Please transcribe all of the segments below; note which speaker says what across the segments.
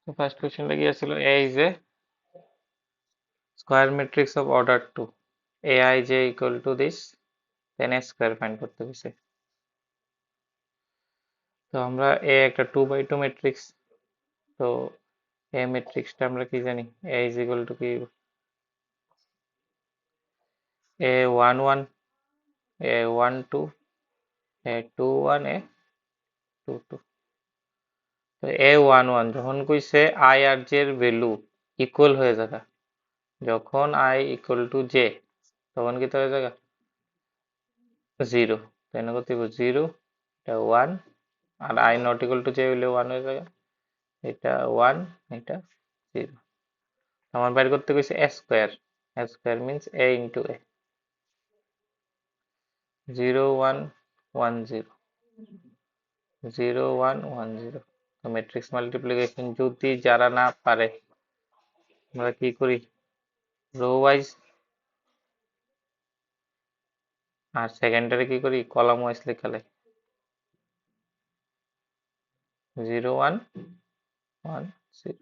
Speaker 1: তো ফার্স্ট কোশ্চেনটা কি ছিল, A is A square matrix of order 2, aij equal to this, then A square find করতে দিছে। তো আমরা এ একটা 2 by 2 ম্যাট্রিক্স, তো এ ম্যাট্রিক্সটা আমরা কি জানি, এ ইজ ইকুয়াল টু কি, a11, a12, a21, a22। তো a11 যখন কইছে i আর j এর ভ্যালু ইকুয়াল হয়ে যাবে, যখন i ইকুয়াল টু j তখন কি হয়ে যাবে, 0। তাই না, করতে 0, এটা 1, আর i not equal to j হইলে 1 হয়ে যাবে, এটা 1, এটা 0। আমার বাইর করতে কইছে a square, a square means a into a, 0 1 1 0, 0 1 1 0। তো ম্যাট্রিক্স মাল্টিপ্লিকেশন যদি যারা না পারে, আমরা কি করি, রো ওয়াইজ, আর সেকেন্ডারি কি করি, কলাম ওয়াইজ লেখালে, 0 1 1 0।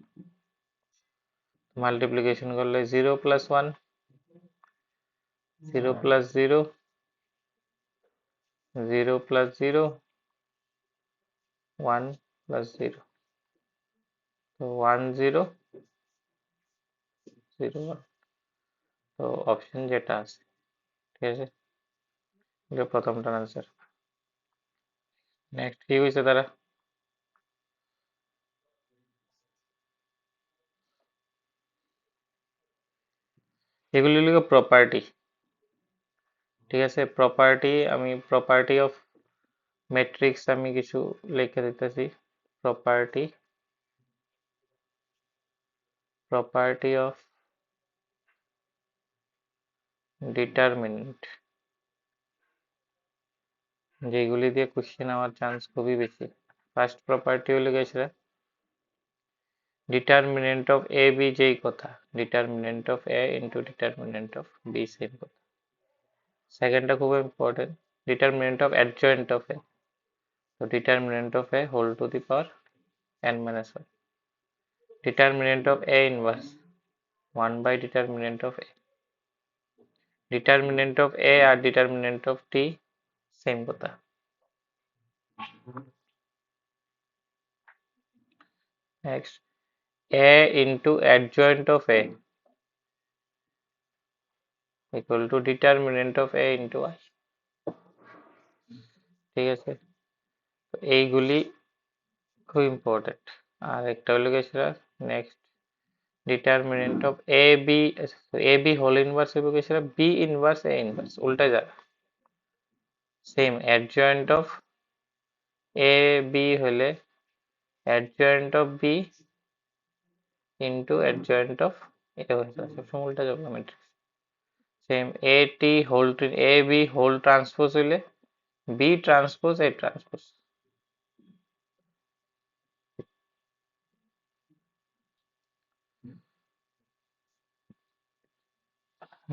Speaker 1: মাল্টিপ্লিকেশন করলে 0 প্লাস 1, 0 প্লাস 0, 0 প্লাস 0, 1 প্লাস 0, তো 1 0 0 1। তো অপশন যেটা আছে, ঠিক আছে, এটা প্রথমটার আনসার। নেক্সট কি হয়েছে তারা, এগুলি হলো প্রপার্টি, ঠিক আছে। প্রপার্টি, আমি প্রপার্টি অফ ম্যাট্রিক্স আমি কিছু লিখে দিতেছি। প্রপার্টি, প্রপার্টি অফ ডিটারমিনেন্ট, যেগুলি দিয়ে কোশ্চেন হওয়ার চান্স খুবই বেশি। ফার্স্ট প্রপার্টি হলো গেছে ডিটারমিনেন্ট অফ এ বি, যেই কথা determinant of A into determinant of B, same কথা। সেকেন্ডটা খুব important, determinant of adjoint of A, তো determinant of A whole to the power n minus 1, determinant of A inverse 1 by determinant of A, determinant of A আর determinant of T same কথা। Next, A into adjoint of A equal to determinant of A into I, ঠিক আছে। তো এইগুলি খুব important. আর একটা হলো গেছে next, determinant of A B, A B whole inverse হবে গেছে বি ইনভার্স এ ইনভার্স, উল্টা যাবে। Same adjoint of A B হলে adjoint of B into adjoint of A হয়ে যাবে, সবসময় উল্টা যাবে matrix. Same A T whole, A B whole transpose হইলে B transpose A transpose.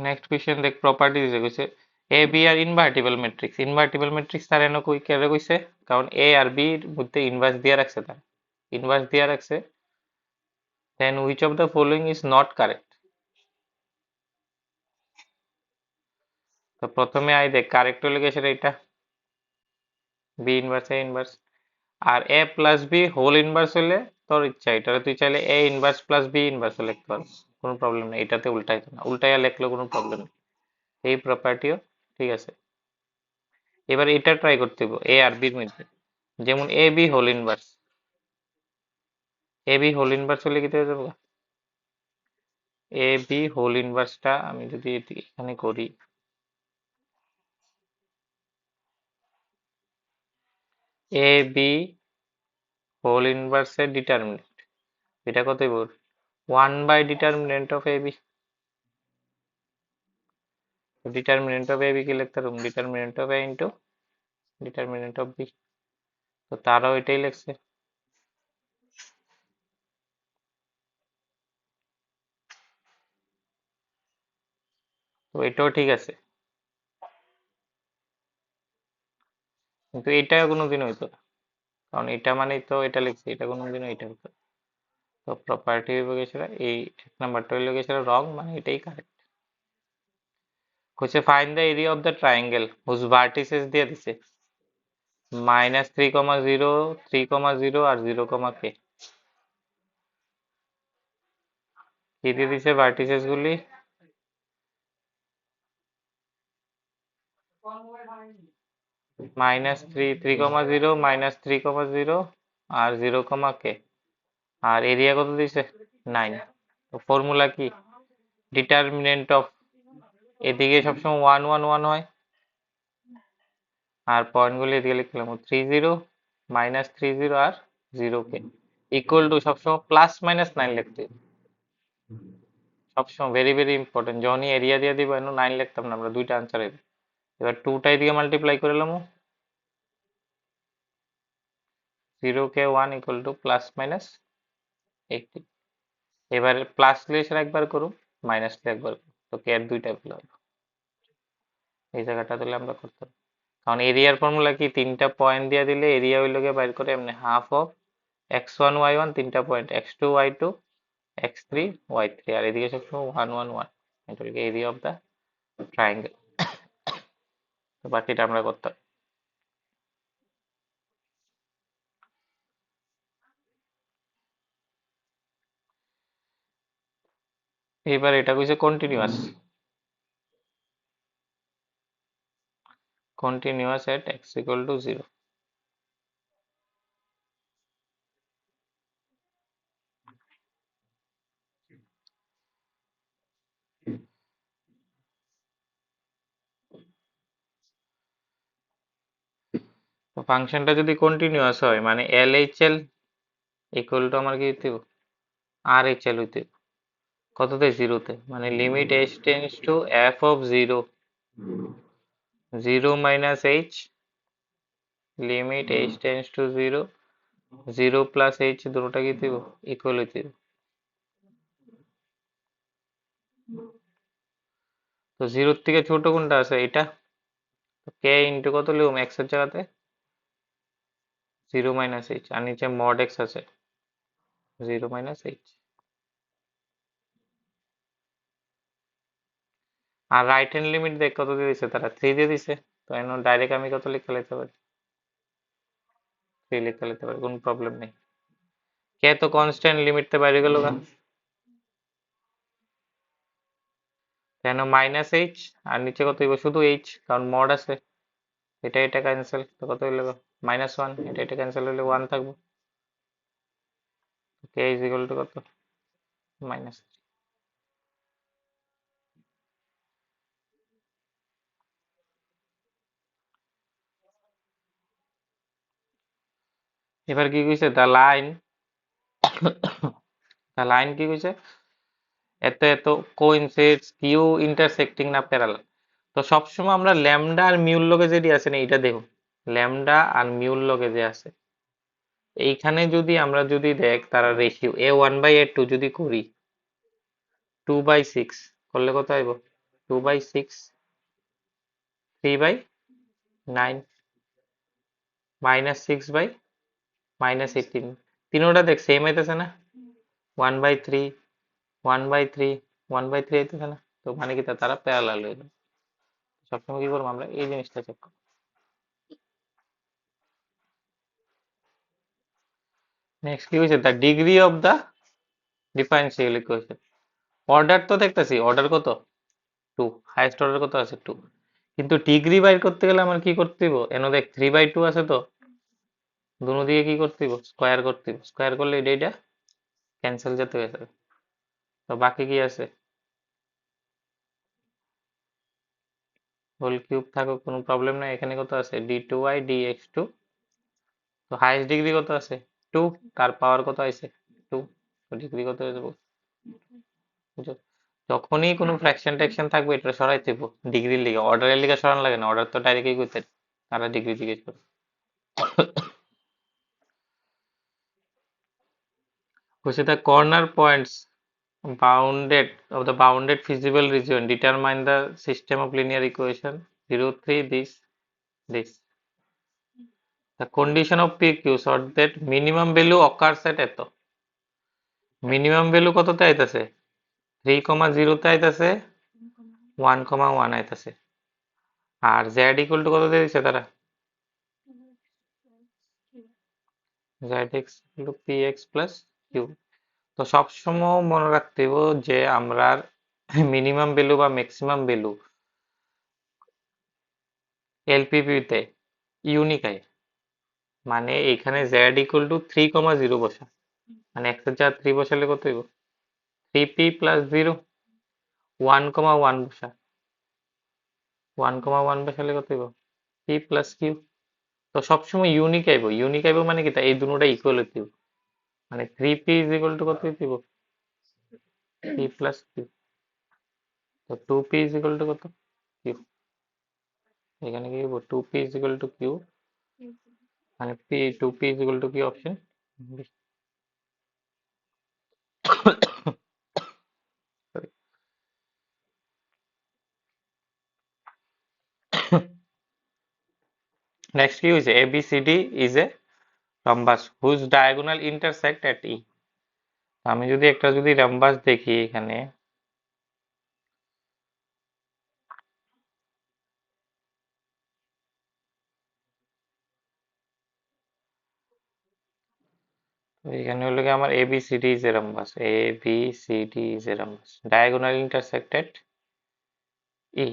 Speaker 1: Next question দেখ, প্রপার্টি দিছে কইছে এ বি আর ইনভার্টিবল ম্যাট্রিক্স, ইনভার্টিবল ম্যাট্রিক্স তার এনে কই কেন কইছে, কারণ এ আর বি এর মধ্যে ইনভার্স দিয়ে রাখছে, তার ইনভার্স দিয়ে রাখছে। Then which of the following is not correct, তো প্রথমে আই দেখ কারেক্ট হলে গেছে এটা বি ইনভার্স এ ইনভার্স, আর A plus B whole inverse হলে তোর ইচ্ছা, এটা তুই চাইলে A inverse plus B inverse লিখতে পারিস, কোনো প্রবলেম নেই, এটাতে উল্টাইতে না, উল্টাইয়া লিখলেও কোনো প্রবলেম নেই, এই প্রপার্টিও ঠিক আছে। এবার এটা ট্রাই করতে হবে এ আর বির মধ্যে, যেমন এ বি হোল ইনভার্স, এ বি হোল ইনভার্স হলে কি হয়ে যাবে, এ বি হোল ইনভার্সটা আমি যদি এখানে করি, এ বি হোল ইনভার্সের ডিটারমিনেন্ট, এটা কত হইব, 1 by determinant of A B. Determinant of A B কি লিখতে পারবো, determinant of A into determinant of B, তো তারাও এটাই লিখছে। তো এটাও ঠিক আছে, কিন্তু এটা কোনোদিন হইতো না, কারণ এটা মানেই তো এটা লিখছে, এটা কোনোদিনও এটা হতো না। তো প্রপার্টি হইব গেছিলা এই এক নাম্বারটা হইল গেছিলা রং, মানে এটাই কারেক্ট। কইছে find the area of the triangle whose vertices দিয়ে দিছে -3,0, 3,0 আর 0, কি দিয়ে দিছে ভার্টিসেস গুলি? -3,0, -3,0 আর 0, আর এরিয়া কত দিছে 9। তো ফর্মুলা কি? ডিটারমিনেন্ট অফ, এদিকে সবসময় 1 1 1 হয়, আর পয়েন্টগুলি এদিকে লিখলাম 30, -30 আর 0 ইকুয়াল টু সবসময় +-9 লিখতে হবে। সবসময় ভেরি ভেরি ইম্পর্টেন্ট। যখনই এরিয়া দিয়ে দিব 9 লিখতাম না আমরা, দুইটা আনসার হবে। এবার 2টা এদিকে মাল্টিপ্লাই করে নিলাম, 0, 1 ইকুয়াল টু +-80। এবারে প্লাস লিখে একবার করুন, মাইনাস লিখে একবার করুন, তো কে এর দুইটা পেল। এই জায়গাটা দিলে আমরা করতাম, কারণ এরিয়ার ফর্মুলা কি? 3টা পয়েন্ট দিয়ে দিলে এরিয়া হইল গিয়ে বাইর করে এমনি হাফ অফ x1 y1, 3টা point x2 y2 x3 y3, আর এদিকে সবসময় 1 1 1, এটা হলো এরিয়া অফ দ্য ট্রায়াঙ্গেল। তো বাকিটা আমরা করতাম। এবার এটা কইছে continuous, continuous at x equal to 0। তো ফাংশনটা যদি কন্টিনিউয়াস হয় মানে LHL ইকুয়াল টু আমার কি হইতে হবে? RHL হইতে হবে। কততে? 0-তে, মানে limit h tends to f of 0, 0 minus h, limit h tends to 0, 0 plus h, দুটোটা কি দিব? ইকুয়াল হইতে হবে। তো 0 থেকে ছোট কোনটা আছে? এটা। k ইন্টু কত লিখুম x এর জায়গাতে? 0 মাইনাস h, আর নিচে মড x আছে 0 মাইনাস h। আর রাইট হ্যান্ড লিমিট দেখ কত দিয়ে দিছে তারা? 3 দিয়ে দিছে। তো এখন ডাইরেক্ট আমি কত লিখে লিখতে পারি? 3 লিখে লিখতে পারি, কোনো প্রবলেম নেই। কে তো কনস্ট্যান্ট লিমিট তে বাইরে গেল গা, কেন মাইনাস এইচ, আর নিচে কত হইব? শুধু এইচ, কারণ মড আছে। এটা এটা ক্যান্সেল, তো কত হইল? -1। এটা এটা ক্যান্সেল হইলে 1 থাকবে। কে ইজ ইকুয়াল টু কত? -3। এবার কি কইছে? দ্য লাইন কি কইছে? এত এত কোইনসাইডস কিউ ইন্টারসেক্টিং না প্যারালাল। তো সবসময় আমরা ল্যামডা আর মিউর লগে যেটি আছে না, এটা দেখো ল্যামডা আর মিউর লগে যে আছে, এইখানে যদি আমরা যদি দেখ তারা রেশিও a1/a2 যদি করি 2/6 করলে কত আইব? 2/6, 3/9, -6/-18। তিনোটা দেখ সেম আইতেছে না? 1/3, 1/3, 1/3 আইতেছে না? তো মানে কি তারা প্যারালাল হইল। সবসময় কি করবো আমরা? এই জিনিসটা চেক করবো। নেক্সট কি হয়েছে? The degree of the differential equation. Order তো দেখতেছি, অর্ডার কত? 2, হাইয়েস্ট অর্ডার কত আছে? 2। কিন্তু ডিগ্রি বাইর করতে গেলে আমার কি করতে হইব? এনো দেখ 3/2 আছে, তো দুনো দিকে কি করতে হইব? স্কোয়ার করতে হইব। স্কোয়ার করলে এটা ক্যান্সেল যেতে হয়ে যাবে। তো বাকি কি আছে? হোল কিউব থাকুক, কোনো প্রবলেম নাই। এখানে কত আছে? d2y dx2। তো হাইয়েস্ট ডিগ্রি কত আছে? 2, তার পাওয়ার কত আছে? 2। তো ডিগ্রি কত হয়ে যাবে? বুঝছো? যখনই কোনো ফ্র্যাকশন ট্যাকশন থাকবে এটা সরাইতে হইব ডিগ্রির লিগে, অর্ডারের লিগে সরান লাগে না। অর্ডার তো ডাইরেক্টই করতে, তারা ডিগ্রি জিজ্ঞেস করে। কইছে the corner points bounded of the bounded feasible region determine the system of linear equation 0 3 this the condition of PQ such that minimum value occurs at এত, মিনিমাম ভ্যালু কততে আইতাছে 3,0 আইতাছে 1,1 আইতাছে আর z ইকুয়াল টু কত দিয়ে দিছে তারা z equal to px plus q তো সবসময় মনে রাখতে হইব যে আমরা মিনিমাম ভ্যালু বা ম্যাক্সিমাম ভ্যালু এলপিপি তে ইউনিক আয় মানে এখানে z ইকুয়াল টু 3,0 বসা মানে x এর জায়গায় 3 বসালে কত হইব 3p প্লাস 0 1,1 বসা 1,1 বসালে কত হইব p প্লাস q তো সবসময় ইউনিক আইব মানে কি তা এই দুটোটা ইকুয়াল হইতে হইব মানে 3p ইজ ইকুয়াল টু কত হইতে হইব p প্লাস q তো 2p ইজ ইকুয়াল টু কত q এখানে কি হইব 2p is equal two q মানে p 2p is equal two কি অপশন নেক্সট কি হইছে abcd is a rhombus whose diagonal intersect at e আমি যদি একটা যদি রাম্বাস দেখি এখানে তো এখানে হলো কি আমার ABCD is a rhombus ABCD is a rhombus diagonal intersected E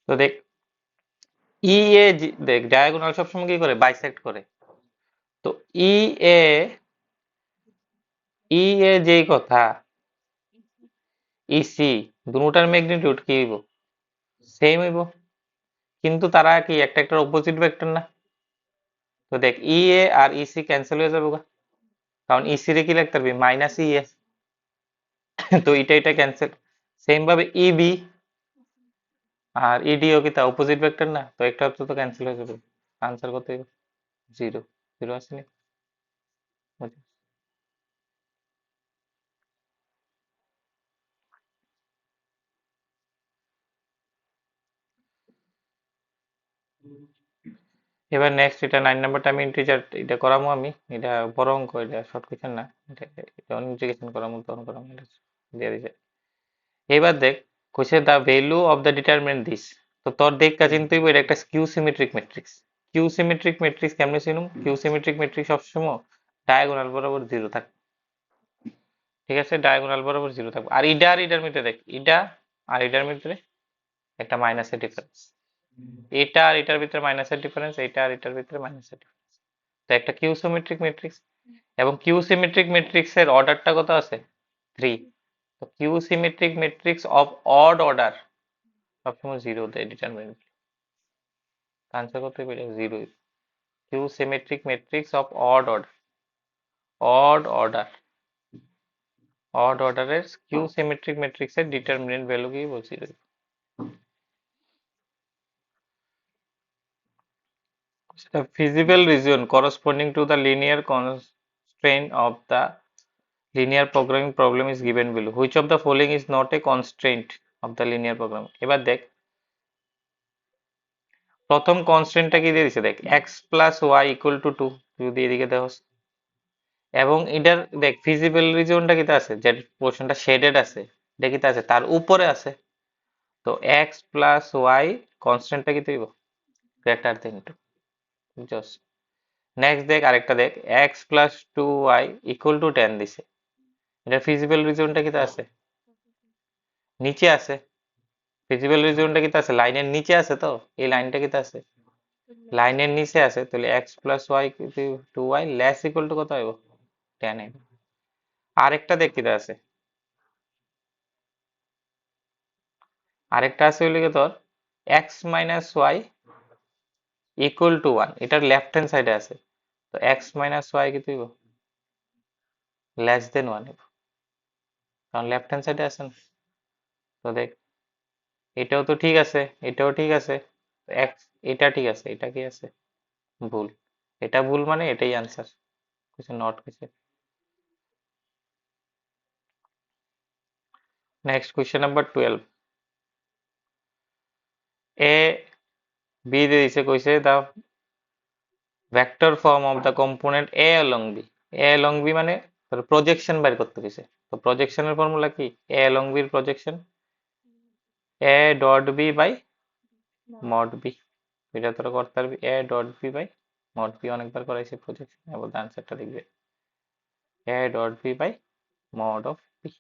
Speaker 1: তো দেখ ই এ দেখ ডায়াগোনাল সবসময় কি করে বাইসেক্ট করে তো ই এ যেই কথা ইসি দুটার ম্যাগনিটিউড কি হইব সেম হইব কিন্তু তারা কি একটা একটা অপোজিট ভেক্টর না তো দেখ ই এ আর ইসি ক্যান্সেল হয়ে যাবে গা। কারণ ইসি রে কি লিখতে পারবি মাইনাস ই এ তো এটা ক্যান্সেল সেম ভাবে ইবি আর ইডিও কি তা অপোজিট ভেক্টর না তো একটা তো ক্যান্সেল হয়ে যাবে আনসার কত হইব জিরো জিরো আসেনি এবার নেক্সট এটা 9 নাম্বারটা আমি ইন্টিজার এটা করামু আমি এটা বড় অঙ্ক এটা শর্ট কোশ্চেন না এটা ইন্টিগ্রেশন করামু তখন করামু এটা দিয়ে দিছে এবার দেখ কইছে the value of the determinant this তো তোর দেখ কা চিন্তা হইব এটা একটা স্কিউ সিমেট্রিক ম্যাট্রিক্স কেমনে চিনুম কিউ সিমেট্রিক ম্যাট্রিক্স সবসময় ডায়াগোনাল বরাবর জিরো থাকে ঠিক আছে ডায়াগোনাল বরাবর জিরো থাকবে আর ইটার মধ্যে দেখ ইটা আর এটার ভিতরে একটা মাইনাসের ডিফারেন্স এটা আর এটার ভিতরে মাইনাসের ডিফারেন্স এটা আর এটার ভিতরে মাইনাসের ডিফারেন্স তো একটা কিউ সিমেট্রিক ম্যাট্রিক্স এবং কিউ সিমেট্রিক ম্যাট্রিক্স এর অর্ডারটা কত আছে 3 তো skew symmetric matrix of odd order সবসময় জিরো দেয় ডিটারমিনেন্ট আনসার কত হবে zero skew symmetric matrix of odd order odd অর্ডারের কিউ সিমেট্রিক ম্যাট্রিক্সের ডিটারমিনেন্ট ভ্যালু কি বলছি a feasible region corresponding to the linear constraint of the linear programming problem is given below. Which of the following is not a constraint of the linear programming? এবার দেখ প্রথম কনস্ট্রেন্টটা কি দিয়ে দিছে দেখ x plus y equal to 2 যদি এদিকে দেখো এবং এটার দেখ ফিজিবল রিজনটা কিতে আছে যে পোর্শনটা শেডেড আছে এটা কিতে আছে তার উপরে আছে তো x প্লাস ওয়াই কনস্ট্যান্টটা কি দিব গ্রেটার দেন 2 জাস্ট নেক্সট দেখ আরেকটা দেখ x plus 2y equal to 10 দিছে এটা ফিজিবল রিজনটা কিতে আছে নিচে আছে ফিজিবল রিজনটা কিতে আছে লাইনের নিচে আছে তো এই লাইনটা কিতে আছে লাইনের নিচে আছে তাহলে x plus y 2y less equal to কত হইব 10 আইব আরেকটা দেখ কিতে আছে আরেকটা আছে হইলে কি তোর x minus y equal to 1 এটার লেফট হ্যান্ড সাইডে আছে তো x মাইনাস ওয়াই কি হইব লেস দেন 1 হইব কারণ লেফট হ্যান্ড সাইডে আছে না তো দেখ এটাও তো ঠিক আছে এটাও ঠিক আছে x এটা ঠিক আছে এটা কি আছে ভুল এটা ভুল মানে এটাই আনসার কিছু নট কিছু next question number 12 A B দিয়ে দিছে কইছে the vector form of the component A along B. A along B মানে প্রজেকশন বের করতে দিছে। তো প্রজেকশনের ফর্মুলা কি? এ along বির projection A dot B by mod B. এটা তোরা করতে পারবি A dot B by mod B, অনেকবার করাইছে প্রজেকশন, এবার আনসারটা লিখবে A dot B by mod of B.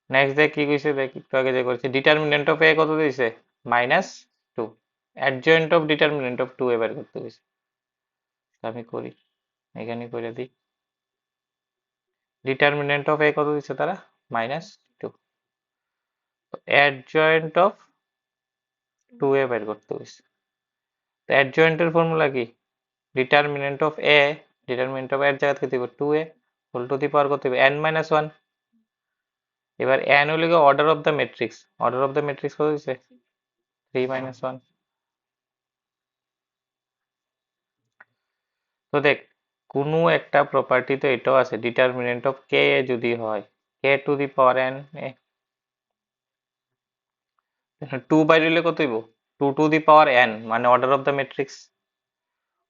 Speaker 1: Next দেখ কি কইছে, দেখ একটু আগে যে করেছে ডিটারমিনেন্ট অফ এ কত দিয়েছে -2, অ্যাডজয়েন্ট অফ ডিটারমিনেন্ট অফ 2 এবার করতে দিয়েছে। আমি করি, এখানে করে দিই ডিটারমিনেন্ট অফ এ কত দিচ্ছে তারা -2, অ্যাডজয়েন্ট অফ 2 এ বের করতে দিয়েছে। তো অ্যাডজয়েন্টের ফর্মুলা কি? Determinant of A, determinant of এর জায়গা থেকে দিব 2a হোল টু দি পাওয়ার কত হবে n-1। এবার n হলো গিয়ে order of the matrix, order of the matrix কত দিছে 3 - 1। তো দেখ কোনো একটা প্রপার্টি তো এটাও আছে, ডিটারমিনেন্ট অফ কে যদি হয় কে টু দি পাওয়ার n, 2 বাইরে হলে কত হইব 2 টু দি পাওয়ার n, মানে অর্ডার অফ দ্য ম্যাট্রিক্স।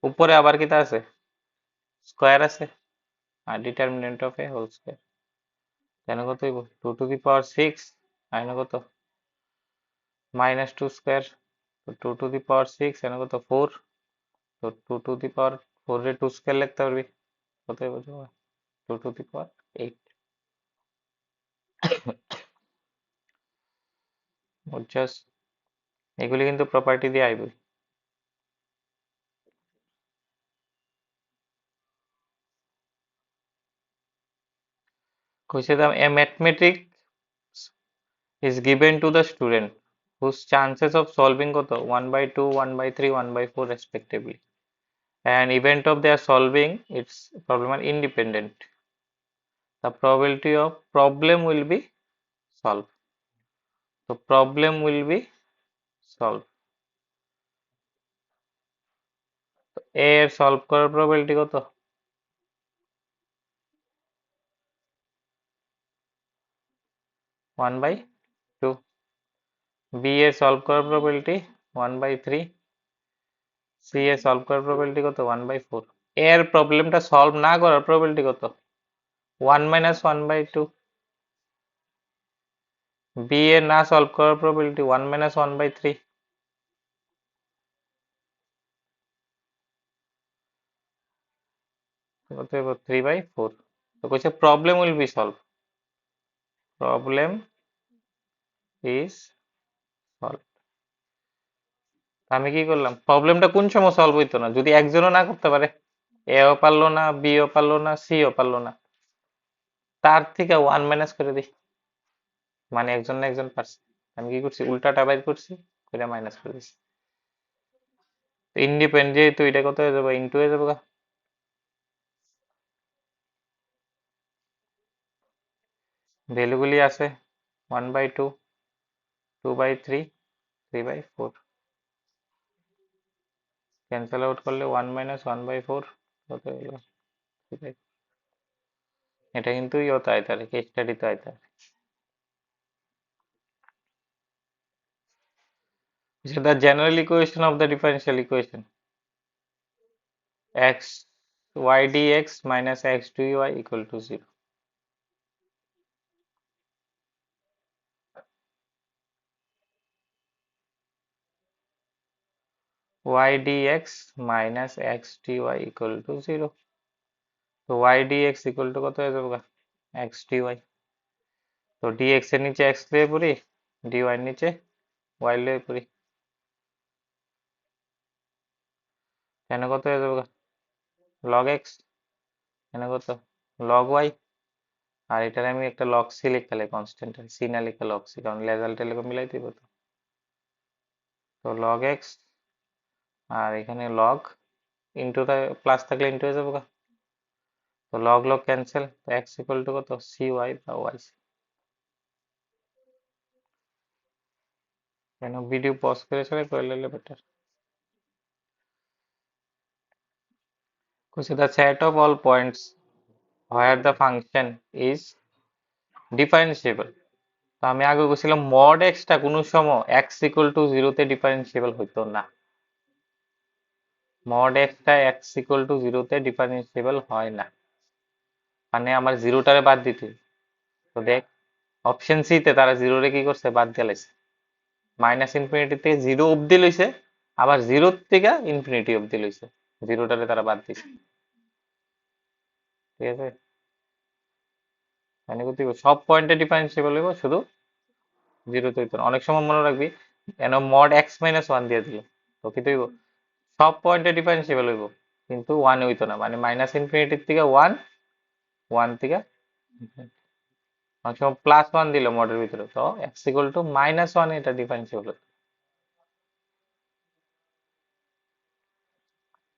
Speaker 1: উপরে আবার কিটা আছে স্কয়ার আছে, আর determinant of A whole square, কেন কত হইব 2 টু দি পাওয়ার 6 আর কত -2 স্কয়ার। তো 2 টু দি পাওয়ার 6 এখানে কত 4, তো 2 টু দি পাওয়ার 4 রে 2 স্কয়ার লিখতে পারবি কত হইব 2 টু দি পাওয়ার 8। বুঝছস, এগুলি কিন্তু প্রপার্টি দিয়ে আইবে। কইছে দাম এ mathematics is given to the student whose chances of solving কত 1/2, 1/3, 1/4 respectively, and event of their solving its problem are independent, the probability of problem will be solved, so problem will be solved। এ এর solve করার probability কত 1/2, B এর solve করার probability 1/3, C এর solve করার probability কত 1/4। এর প্রবলেমটা সলভ না করার প্রবাবিলিটি কত 1 - 1/2, বি এর না সলভ করার প্রবাবিলিটি 1 - 1/3, কত হইব 3/4। তো কইছে problem will be solve, problem is solve. আমি কি করলাম, প্রবলেমটা কোন সময় সলভ হইতো না যদি একজনও না করতে পারে, এও পারলো না, বিও পারলো না, সিও পারলো না, তার থেকে 1 মাইনাস করে দিই, মানে একজন না একজন পারছে। আমি কি করছি উল্টাটা বাইর করছি, করে মাইনাস করে দিছি। ইন্ডিপেন্ডেন্ট যেহেতু এটা কত হয়ে যাবে ইনটু হয়ে যাবে, ভ্যালুগুলি আছে 1/2, 2/3, 3/4, ক্যান্সেল আউট করলে 1 - 1/4 কত হলো 3/4। এটা কিন্তু ইয়েতে আইতে পারে, কেস স্টাডিতে আইতে পারে। The general equation of the differential equation x y dx minus x dy equal to 0, y dx minus x dy equal to 0। তো y dx equal to কত হয়ে যাবে x dy, তো dx এর নিচে x লিয়ে পড়ি, dy এর নিচে y লিয়ে পড়ি, কেন কত হয়ে যাবে log x, কেন কত log y, আর এটার আমি একটা log c লিখলে কনস্ট্যান্ট c না লিখে log c, কারণ রেজাল্ট এলাকা মিলাই দিব। তো তো log x আর এখানে log ইনটু প্লাস থাকলে ইনটু হয়ে যাবে, তো লগ লগ ক্যান্সেল, তো এক্স ইকুয়াল টু কত সি ওয়াই বা ওয়াই সি। কেন ভিডিও পজ করে চলে করলে better. Because the set of all points where the function is differentiable তো আমি আগে বলছিলাম মড এক্সটা কোনো সময় এক্স ইকুয়াল টু জিরোতে ডিফারেন্সিয়েবল হইতো না। Mod extra x equal to জিরোতে ডিফারেন্সিয়েবল হয় না, মানে আমার জিরোটারে বাদ দিতে হবে। তো দেখ, অপশন সি তে তারা জিরোরে কি করছে, বাদ দিয়ে লাইছে। মাইনাস ইনফিনিটি থেকে জিরো অব্দি লইছে, আবার জিরো থেকে ইনফিনিটি অব্দি লইছে, জিরোটারে তারা বাদ দিছে। ঠিক আছে, মানে কি হইবো, সব পয়েন্টে ডিফারেন্সিয়েবল হইব, শুধু জিরোতে হইতো না। অনেক সময় মনে রাখবি, কেন মড এক্স মাইনাস ওয়ান দিয়ে দিল, তো কি হইব, সব পয়েন্টে ডিফারেন্সিয়েবল হইব, কিন্তু ওয়ান হইতো না, মানে মাইনাস ইনফিনিটির থেকে ওয়ান, ওয়ান থেকে অনেক সময় প্লাস ওয়ান দিল মডের ভিতরে, তো x equal to minus one এটা ডিফারেন্সিয়েবল হতো।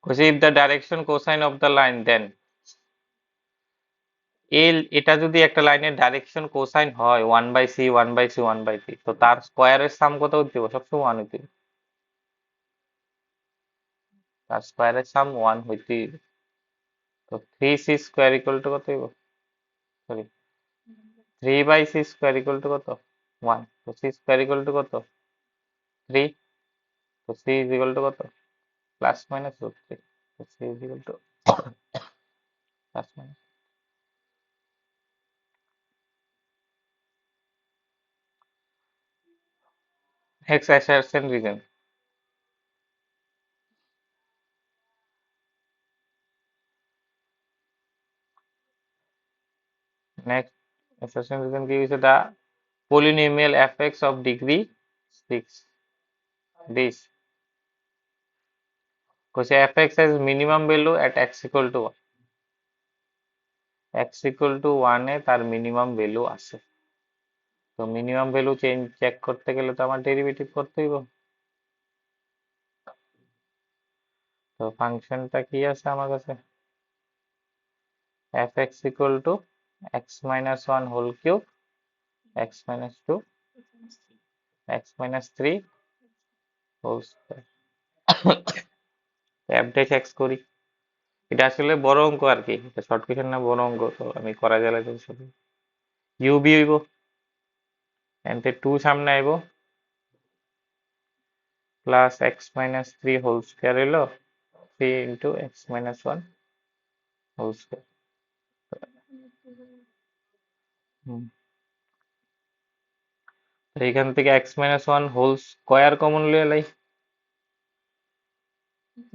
Speaker 1: if the direction cosine of the line then এটা যদি একটা লাইনের ডাইরেকশন কোসাইন হয় one by c one by c one by c, তো তার স্কোয়ারের সাম কত হইতে হবে, সবসময় ওয়ান হইতে হবে, তার স্কোয়ারের সাম ওয়ান হইতে হবে। তো three c square equal to কত হইব, sorry, three by c square equal to কত, ওয়ান। তো সি স্কোয়ার ইকুয়াল টু কত, থ্রি। তো সি ইজ ইকুয়াল টু কত, প্লাস মাইনাস রুট থ্রি। তো c is equal to plus minus. Next assertion reason. Next assertion reason কি হইছে, দা polynomial fx of degree 6 this because fx has minimum value at x equal to 1, x equal to 1 এ তার minimum value আছে। তো minimum value check করতে গেলে তো আমার derivative করতে হইব। তো ফাংশনটা কি আছে আমার কাছে, fx equal to x minus 1 whole cube x minus 2 x minus 3 whole square। f dash x করি, এটা আসলে বড় অঙ্ক আর কি, এটা শর্ট কোয়েশ্চেন না, বড় অঙ্ক, তো আমি করা গেলে তো সবই ইউবি হইব, এনতে 2 সামনে আইব, plus x minus three whole square হইলো three into x minus one whole square. এইখান থেকে x minus one whole square common লিয়ে লাই,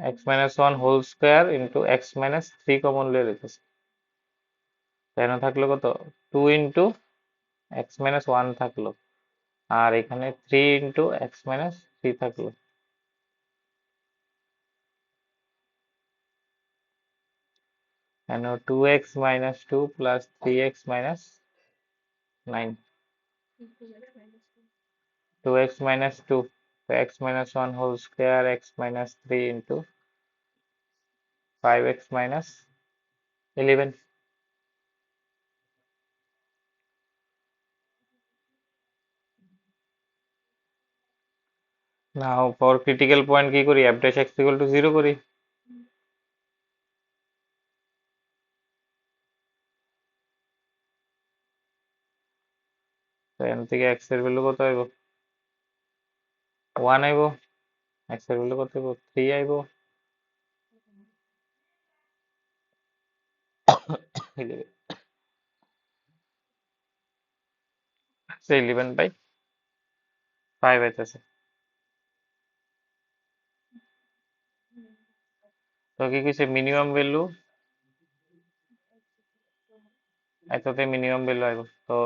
Speaker 1: x minus one whole square into x minus three common লিয়ে লইতেছে, তাই না, থাকলো কত, two into x minus one থাকলো, আর এখানে three into x minus three থাকলো। কেন, two x minus two plus three x minus nine, two x minus two, x minus one whole square x minus three into five x minus 11। Now for critical point কি করি, f dash x equal to 0 করি। তো এখান থেকে x এর value কত আইব, 1 আইব, x এর ভ্যালু কত আইব, 3 আইব, 11, 11 বাই 5 আইতেছে। তো কি কিছু মিনিমাম ভ্যালু, এটাতে মিনিমাম ভ্যালু আইব, তো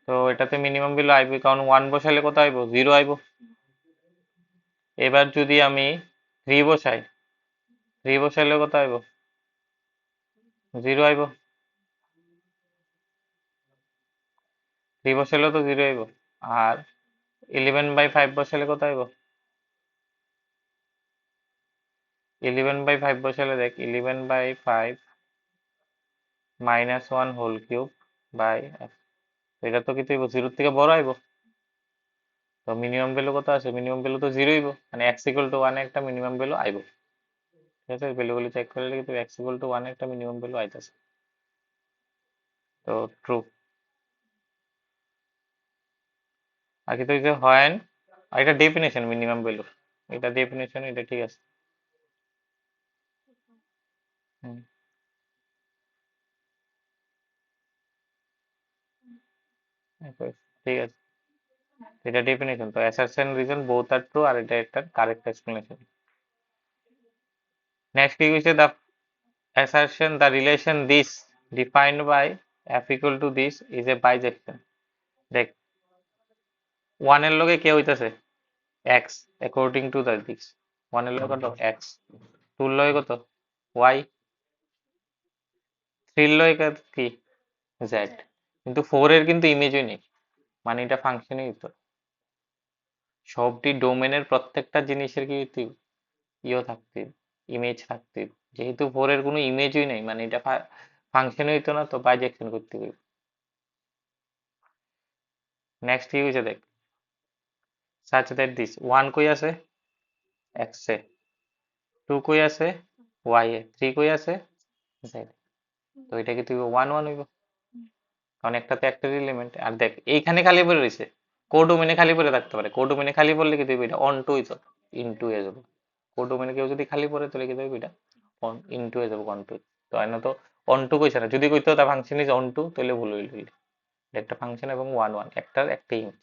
Speaker 1: তো এটাতে মিনিমাম ভ্যালু আইব, কারণ 1 বসাইলে কত আইব, 0 আইব। এবার যদি আমি 3 বসাই, 3 বসাইলে কত আইব, 0 আইব, 3 বসাইলে তো 0 আইব। আর 11 বাই 5 বসাইলে কত আইব, 11 বাই 5 বসাইলে দেখ, 11 by 5 minus one whole cube by, এটা তো কিন্তু জিরোর থেকে বড় আইব। তো মিনিমাম ভ্যালু কত আছে, মিনিমাম ভ্যালু তো জিরো আইব, মানে এক্স ইকুয়াল টু ওয়ান একটা মিনিমাম ভ্যালু আইব। ঠিক আছে, ভ্যালুগুলো চেক করলে কিন্তু এক্স ইকুয়াল টু ওয়ান একটা মিনিমাম ভ্যালু আইতেছে। তো ট্রু। আর কি তো হয় আর এটা ডেফিনেশন মিনিমাম ভ্যালু, এটা ডেফিনেশন, এটা ঠিক আছে। হুম, ঠিক আছে, এটা ডেফিনেশন তো অ্যাসারশন রিজন বোথ আর ট্রু, আর এটা একটা কারেক্ট এক্সপ্লেনেশন। নেক্সট কি হইছে, the assertion the relation this defined by f equal to this is a bijection। দেখ, 1 এর লগে কে হইতাছে x according to the this, 1 এর লগে কত x, 2 এর লগে কত y, 3 এর লগে কি z, কিন্তু 4 এর কিন্তু ইমেজই নেই, মানে এটা ফাংশনই হইতো। সবটি ডোমেনের প্রত্যেকটা জিনিসের কি হইতে ইয়ে থাকতে, ইমেজ থাকতে, যেহেতু 4 এর কোনো ইমেজই নেই, মানে এটা ফাংশন হইতো না, তো বাইজেকশন করতে হবে। নেক্সট কি হইছে দেখ, such that this 1 কই আছে x এ, 2 কই আছে y এ, 3 কই আছে z এ, তো এটা কি তুই 1 1 হইব, কারণ একটাতে একটা এলিমেন্ট। আর দেখ এইখানে খালি পড়ে রইছে, কোডোমেনে খালি পড়ে থাকতে পারে, কোডোমেনে খালি পড়লে কি তুই এটা অন টু হইতো, ইনটু হয়ে যাবে। কোডোমেনে কেউ যদি খালি পড়ে তাহলে কি তুই এটা অন ইনটু হয়ে যাবে, অন টু। তো আইনা তো অন টু কইছে না, যদি কইতো তার ফাংশন ইজ অন টু তাহলে ভুল হইল, একটা ফাংশন এবং 1 1 একটার একটা ইমেজ।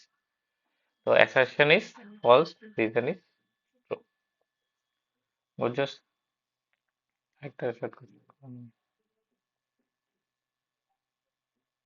Speaker 1: তো assertion is false, reason is true. বুঝছস? একটা শর্ট